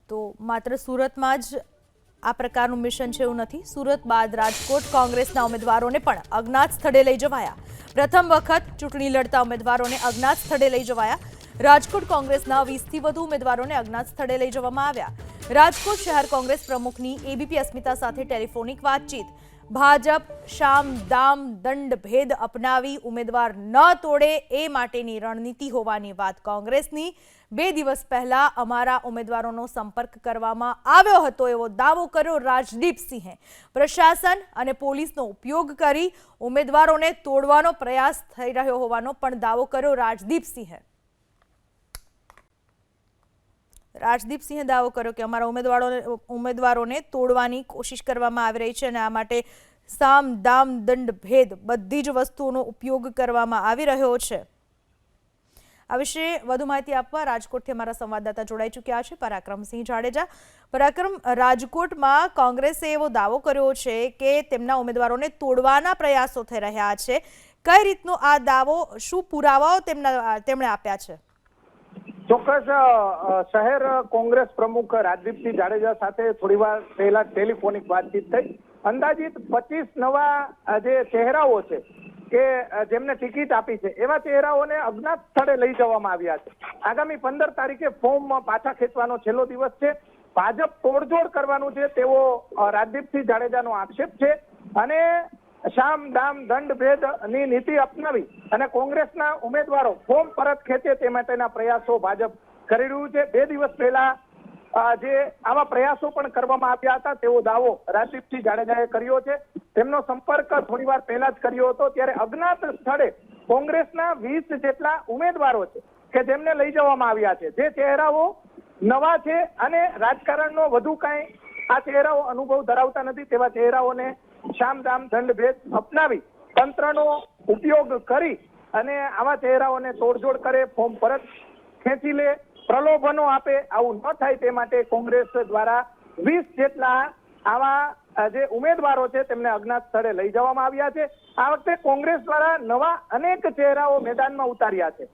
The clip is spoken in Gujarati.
તો માત્ર સુરતમાં જ આ પ્રકારનું મિશન છે એવું નથી। સુરત બાદ રાજકોટ કોંગ્રેસના ઉમેદવારોને પણ અજ્ઞાત સ્થળે લઈ જવાયા। પ્રથમ વખત ચૂંટણી લડતા ઉમેદવારોને અજ્ઞાત સ્થળે લઈ જવાયા। રાજકોટ કોંગ્રેસના 20થી વધુ ઉમેદવારોને અજ્ઞાત સ્થળે લઈ જવામાં આવ્યા। રાજકોટ શહેર કોંગ્રેસ પ્રમુખની એબીપી અસ્મિતા સાથે ટેલિફોનિક વાતચીત। ભાજપ શામ દામ દંડ ભેદ અપનાવી ઉમેદવાર ન તોડે એ માટેની રણનીતિ હોવાની વાત કોંગ્રેસની। 2 દિવસ પહેલા અમારા ઉમેદવારોનો સંપર્ક કરવામાં આવ્યો હતો એવો દાવો કર્યો રાજદીપસિંહે। પ્રશાસન અને પોલીસનો ઉપયોગ કરી ઉમેદવારોને તોડવાનો પ્રયાસ થઈ રહ્યો હોવાનો પણ દાવો કર્યો રાજદીપસિંહે। રાજદીપસિંહે દાવો કર્યો કે અમારા ઉમેદવારોને તોડવાની કોશિશ કરવામાં આવી રહી છે અને આ માટે સામ દામ દંડ ભેદ બધી જ વસ્તુઓનો ઉપયોગ કરવામાં આવી રહ્યો છે। આ વિશે વધુ માહિતી આપવા રાજકોટથી અમારા સંવાદદાતા જોડાઈ ચૂક્યા છે પરાક્રમસિંહ જાડેજા। પરાક્રમ, રાજકોટમાં કોંગ્રેસે એવો દાવો કર્યો છે કે તેમના ઉમેદવારોને તોડવાના પ્રયાસો થઈ રહ્યા છે। કઈ રીતનો આ દાવો, શું પુરાવાઓ તેમણે આપ્યા છે? ચોક્કસ શહેર કોંગ્રેસ પ્રમુખ રાજદીપસિંહ જાડેજા સાથે થોડીવાર પહેલા ટેલિફોનિક વાતચીત થઈ। અંદાજિત 25 નવા જે ચહેરાઓ છે કે જેમને ટિકિટ આપી છે એવા ચહેરાઓને અજ્ઞાત સ્થળે લઈ જવામાં આવ્યા છે। આગામી 15 તારીખે ફોર્મ પાછા ખેંચવાનો છેલ્લો દિવસ છે। ભાજપ તોડજોડ કરવાનું છે તેવો રાજદીપસિંહ જાડેજાનો આક્ષેપ છે અને શામ દામ દંડ ભેદ ની નીતિ અપનાવી અને કોંગ્રેસના ઉમેદવારો ફોર્મ પરત ખેંચે તે માટેના પ્રયાસો ભાજપ કરી રહ્યું છે। 2 દિવસ પહેલા જે આવા પ્રયાસો પણ કરવામાં આવ્યા હતા તેવો દાવો રાજદીપસિંહ જાડેજાએ કર્યો છે। તેમનો સંપર્ક થોડીવાર પહેલા જ કર્યો હતો ત્યારે અજ્ઞાત સ્થળે કોંગ્રેસના 20 જેટલા ઉમેદવારો છે કે જેમને લઈ જવામાં આવ્યા છે। જે ચહેરાઓ નવા છે અને રાજકારણનો વધુ કાંઈ આ ચહેરાઓ અનુભવ ધરાવતા નથી તેવા ચહેરાઓને શામદામ દંડ ભેદ અપનાવી તંત્રનો ઉપયોગ કરી અને આવા ચહેરાઓને તોડજોડ કરે, ફોર્મ પરત ખેંચી લે, પ્રલોભનો આપે, આવું ન થાય તે માટે કોંગ્રેસ દ્વારા 20 જેટલા આવા જે ઉમેદવારો છે તેમને અજ્ઞાત સ્થળે લઈ જવામાં આવ્યા છે। આ વખતે કોંગ્રેસ દ્વારા નવા અનેક ચહેરાઓ મેદાનમાં ઉતાર્યા છે।